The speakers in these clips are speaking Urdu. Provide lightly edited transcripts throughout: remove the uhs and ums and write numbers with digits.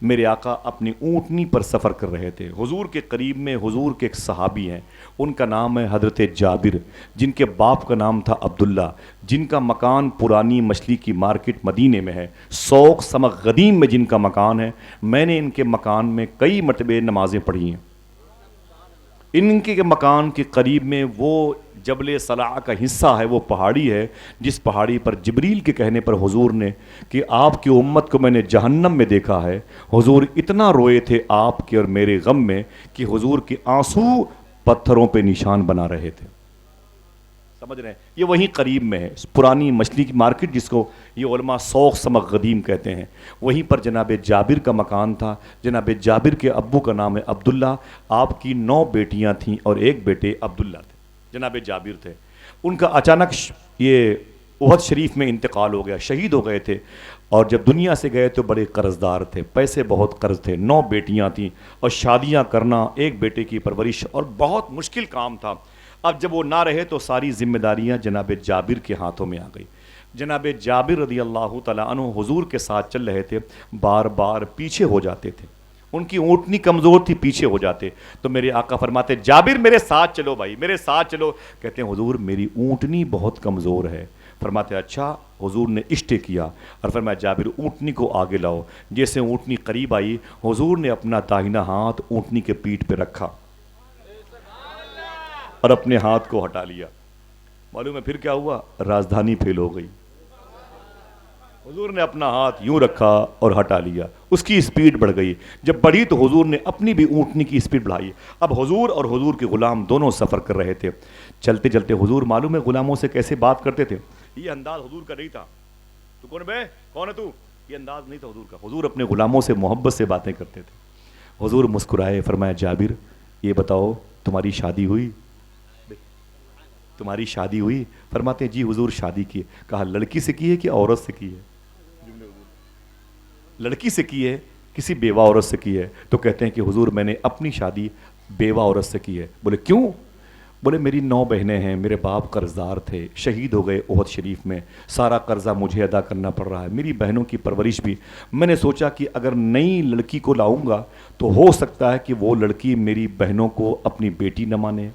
میرے آقا اپنی اونٹنی پر سفر کر رہے تھے. حضور کے قریب میں حضور کے ایک صحابی ہیں, ان کا نام ہے حضرت جابر, جن کے باپ کا نام تھا عبداللہ, جن کا مکان پرانی مچھلی کی مارکیٹ مدینے میں ہے, سوق سمق قدیم میں جن کا مکان ہے. میں نے ان کے مکان میں کئی مرتبہ نمازیں پڑھی ہیں. ان کے مکان کے قریب میں وہ جبل صلاح کا حصہ ہے, وہ پہاڑی ہے جس پہاڑی پر جبریل کے کہنے پر حضور نے کہ آپ کی امت کو میں نے جہنم میں دیکھا ہے, حضور اتنا روئے تھے آپ کے اور میرے غم میں کہ حضور کے آنسو پتھروں پہ نشان بنا رہے تھے. سمجھ رہے ہیں؟ یہ وہیں قریب میں ہے, پرانی مچھلی کی مارکیٹ جس کو یہ علماء سوق سمق قدیم کہتے ہیں, وہیں پر جناب جابر کا مکان تھا. جناب جابر کے ابو کا نام ہے عبداللہ, آپ کی 9 بیٹیاں تھیں اور ایک بیٹے عبداللہ تھے. جناب جابر تھے, ان کا اچانک یہ احد شریف میں انتقال ہو گیا, شہید ہو گئے تھے, اور جب دنیا سے گئے تو بڑے قرض دار تھے, پیسے بہت قرض تھے, 9 بیٹیاں تھیں اور شادیاں کرنا, ایک بیٹے کی پرورش, اور بہت مشکل کام تھا. اب جب وہ نہ رہے تو ساری ذمہ داریاں جناب جابر کے ہاتھوں میں آ گئی. جناب جابر رضی اللہ تعالیٰ عنہ حضور کے ساتھ چل رہے تھے, بار بار پیچھے ہو جاتے تھے, ان کی اونٹنی کمزور تھی, پیچھے ہو جاتے. تو میرے آقا فرماتے جابر میرے ساتھ چلو بھائی, میرے ساتھ چلو. کہتے ہیں حضور میری اونٹنی بہت کمزور ہے. فرماتے اچھا. حضور نے اشٹے کیا اور فرمایا جابر اونٹنی کو آگے لاؤ. جیسے اونٹنی قریب آئی, حضور نے اپنا داہنا ہاتھ اونٹنی کے پیٹھ پہ رکھا اور اپنے ہاتھ کو ہٹا لیا. معلوم ہے پھر کیا ہوا؟ راجدھانی پھیل ہو گئی. حضور نے اپنا ہاتھ یوں رکھا اور ہٹا لیا, اس کی اسپیڈ بڑھ گئی. جب بڑھی تو حضور نے اپنی بھی اونٹنی کی اسپیڈ بڑھائی. اب حضور اور حضور کے غلام دونوں سفر کر رہے تھے. چلتے چلتے حضور معلوم ہے غلاموں سے کیسے بات کرتے تھے؟ یہ انداز حضور کا نہیں تھا. تو کون بے کون ہے تو, یہ انداز نہیں تھا حضور کا. حضور اپنے غلاموں سے محبت سے باتیں کرتے تھے. حضور مسکرائے, فرمایا جابر یہ بتاؤ تمہاری شادی ہوئی؟ تمہاری شادی ہوئی؟ فرماتے ہیں جی حضور شادی کی. کہا لڑکی سے کی ہے کہ عورت سے کی ہے؟ لڑکی سے کی ہے, کسی بیوہ عورت سے کی ہے؟ تو کہتے ہیں کہ حضور میں نے اپنی شادی بیوہ عورت سے کی ہے. بولے کیوں؟ بولے میری 9 بہنیں ہیں, میرے باپ قرض دار تھے, شہید ہو گئے احد شریف میں, سارا قرضہ مجھے ادا کرنا پڑ رہا ہے, میری بہنوں کی پرورش بھی. میں نے سوچا کہ اگر نئی لڑکی کو لاؤں گا تو ہو سکتا ہے کہ وہ لڑکی میری بہنوں کو اپنی بیٹی نہ مانے.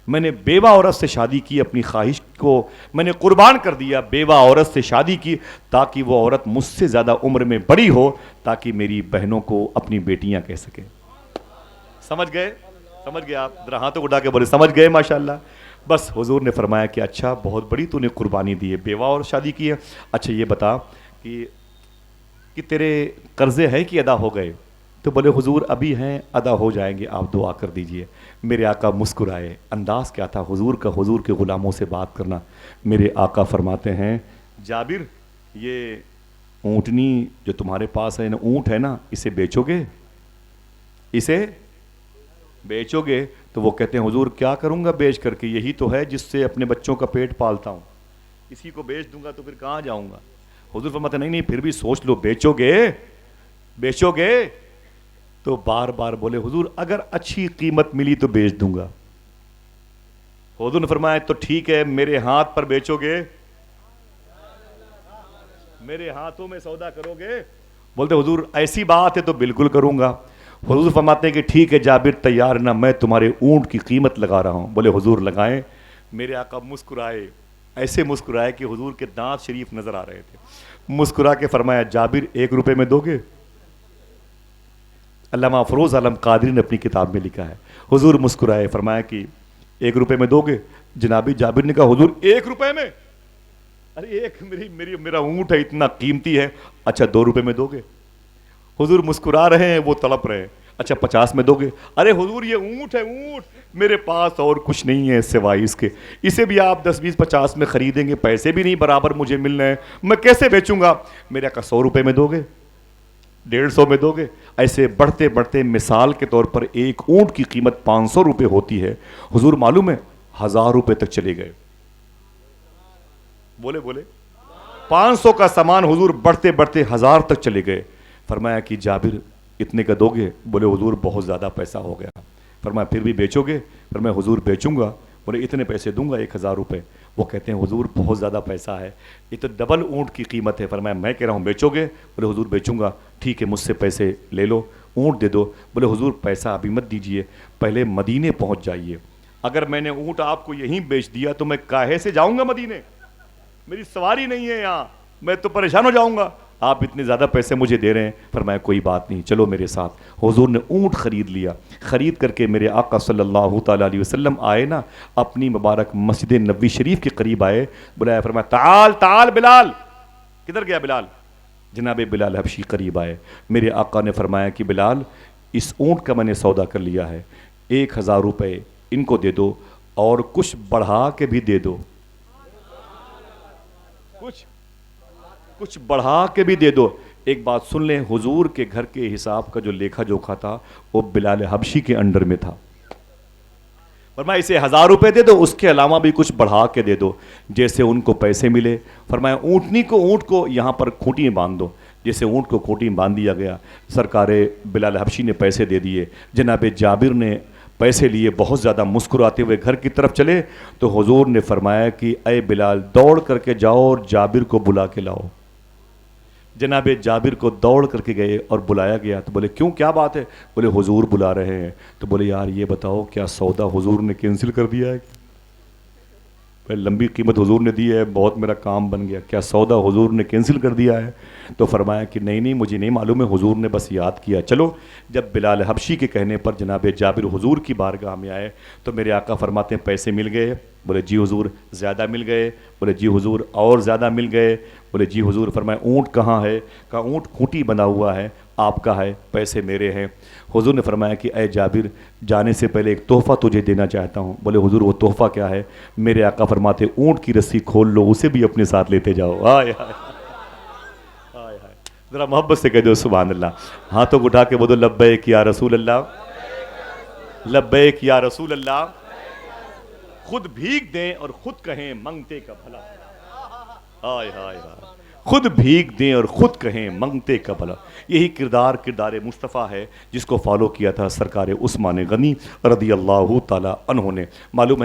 میں نے بیوہ عورت سے شادی کی, اپنی خواہش کو میں نے قربان کر دیا, بیوہ عورت سے شادی کی تاکہ وہ عورت مجھ سے زیادہ عمر میں بڑی ہو, تاکہ میری بہنوں کو اپنی بیٹیاں کہہ سکے. سمجھ گئے؟ سمجھ گئے آپ؟ ذرا ہاتھوں کو اٹھا کے بولے سمجھ گئے ماشاءاللہ. بس حضور نے فرمایا کہ اچھا بہت بڑی تو نے قربانی دی ہے, بیوہ اور شادی کی ہے. اچھا یہ بتا کہ تیرے قرضے ہیں کہ ادا ہو گئے؟ تو بولے حضور ابھی ہیں, ادا ہو جائیں گے, آپ دعا کر دیجئے. میرے آقا مسکرائے. انداز کیا تھا حضور کا, حضور کے غلاموں سے بات کرنا. میرے آقا فرماتے ہیں جابر یہ اونٹنی جو تمہارے پاس ہے نا, اونٹ ہے نا, اسے بیچو گے؟ اسے بیچو گے؟ تو وہ کہتے ہیں حضور کیا کروں گا بیچ کر کے, یہی تو ہے جس سے اپنے بچوں کا پیٹ پالتا ہوں, اسی کو بیچ دوں گا تو پھر کہاں جاؤں گا. حضور فرماتے نہیں پھر بھی سوچ لو, بیچو گے؟ بیچو گے؟ تو بار بار بولے حضور اگر اچھی قیمت ملی تو بیچ دوں گا. حضور نے فرمایا تو ٹھیک ہے, میرے ہاتھ پر بیچو گے؟ میرے ہاتھوں میں سودا کرو گے؟ بولتے حضور ایسی بات ہے تو بالکل کروں گا. حضور فرماتے ہیں کہ ٹھیک ہے جابر تیار نہ, میں تمہارے اونٹ کی قیمت لگا رہا ہوں. بولے حضور لگائیں. میرے آقا مسکرائے, ایسے مسکرائے کہ حضور کے دانت شریف نظر آ رہے تھے. مسکرا کے فرمایا جابر 1 روپے میں دو گے؟ علامہ افروز عالم قادری نے اپنی کتاب میں لکھا ہے. حضور مسکرائے, فرمایا کہ 1 روپے میں دو گے؟ جنابی جابر نے کہا حضور 1 روپے میں؟ ارے ایک میرا اونٹ ہے اتنا قیمتی ہے. اچھا 2 روپے میں دو گے؟ حضور مسکرا رہے ہیں, وہ تڑپ رہے ہیں. اچھا 50 میں دو گے؟ ارے حضور یہ اونٹ ہے, اونٹ, میرے پاس اور کچھ نہیں ہے سوائے اس کے, اسے بھی آپ 10 20 50 میں خریدیں گے, پیسے بھی نہیں برابر مجھے ملنا ہے, میں کیسے بیچوں گا؟ میرے آقا 100 روپے میں دو گے؟ 150 میں دو گے؟ ایسے بڑھتے بڑھتے مثال کے طور پر ایک اونٹ کی قیمت 500 روپے ہوتی ہے. حضور معلوم ہے 1000 روپے تک چلے گئے. بولے 500 کا سامان حضور بڑھتے بڑھتے 1000 تک چلے گئے. فرمایا کہ جابر اتنے کا دو گے؟ بولے حضور بہت زیادہ پیسہ ہو گیا. فرمایا پھر بھی بیچو گے؟ فرمایا حضور بیچوں گا. بولے اتنے پیسے دوں گا 1000 روپے. وہ کہتے ہیں حضور بہت زیادہ پیسہ ہے، یہ تو ڈبل اونٹ کی قیمت ہے۔ فرمایا میں کہہ رہا ہوں بیچو گے؟ بولے حضور بیچوں گا۔ ٹھیک ہے مجھ سے پیسے لے لو، اونٹ دے دو۔ بولے حضور پیسہ ابھی مت دیجئے، پہلے مدینے پہنچ جائیے، اگر میں نے اونٹ آپ کو یہیں بیچ دیا تو میں کاہے سے جاؤں گا مدینے؟ میری سواری نہیں ہے یہاں، میں تو پریشان ہو جاؤں گا، آپ اتنے زیادہ پیسے مجھے دے رہے ہیں۔ فرمایا کوئی بات نہیں، چلو میرے ساتھ۔ حضور نے اونٹ خرید لیا، خرید کر کے میرے آقا صلی اللہ تعالیٰ علیہ وسلم آئے نا، اپنی مبارک مسجد نبوی شریف کے قریب آئے، بلایا، فرمایا تعال تعال بلال۔ کدھر گیا بلال؟ جناب بلال حبشی قریب آئے، میرے آقا نے فرمایا کہ بلال اس اونٹ کا میں نے سودا کر لیا ہے، 1000 روپے ان کو دے دو اور کچھ بڑھا کے بھی دے دو، کچھ بڑھا کے بھی دے دو۔ ایک بات سن لیں، حضور کے گھر کے حساب کا جو لیکھا جوکھا تھا وہ بلال حبشی کے انڈر میں تھا۔ فرمایا اسے 1000 روپے دے دو، اس کے علاوہ بھی کچھ بڑھا کے دے دو، جیسے ان کو پیسے ملے۔ فرمایا اونٹ کو یہاں پر کھوٹی میں باندھ دو، جیسے اونٹ کو کھوٹی میں باندھ دیا گیا، سرکار بلال حبشی نے پیسے دے دیے۔ جناب جابر نے پیسے لیے، بہت زیادہ مسکراتے ہوئے گھر کی طرف چلے تو حضور نے فرمایا کہ اے بلال دوڑ کر کے جاؤ اور جابر کو بلا کے لاؤ۔ جناب جابر کو دوڑ کر کے گئے اور بلایا گیا تو بولے کیوں، کیا بات ہے؟ بولے حضور بلا رہے ہیں۔ تو بولے یار یہ بتاؤ کیا سودا حضور نے کینسل کر دیا ہے؟ لمبی قیمت حضور نے دی ہے، بہت میرا کام بن گیا، کیا سودا حضور نے کینسل کر دیا ہے؟ تو فرمایا کہ نہیں مجھے نہیں معلوم ہے، حضور نے بس یاد کیا۔ چلو جب بلال حبشی کے کہنے پر جناب جابر حضور کی بارگاہ میں آئے تو میرے آقا فرماتے ہیں پیسے مل گئے؟ بولے جی حضور زیادہ مل گئے۔ بولے جی حضور اور زیادہ مل گئے؟ بولے جی حضور۔ فرمایا اونٹ کہاں ہے؟ کہا اونٹ کھوٹی بنا ہوا ہے، آپ کا ہے، پیسے میرے ہیں۔ حضور نے فرمایا کہ اے جابر جانے سے پہلے ایک تحفہ تجھے دینا چاہتا ہوں۔ بولے حضور وہ تحفہ کیا ہے؟ میرے آقا فرماتے اونٹ کی رسی کھول لو، اسے بھی اپنے ساتھ لیتے جاؤ۔ آئے ہائے ہائے ہائے، ذرا محبت سے کہہ دو سبحان اللہ، ہاتھوں کو اٹھا کے بولو لبیک یا رسول اللہ، لبیک یا رسول اللہ۔ خود بھیگ دیں اور خود کہیں منگتے کا بھلا۔ آئے ہائے ہائے، خود بھیگ دیں اور خود کہیں منگتے کا بھلا۔ یہی کردار مصطفیٰ ہے جس کو فالو کیا تھا سرکار عثمان غنی رضی اللہ تعالی عنہ نے۔ معلوم ہے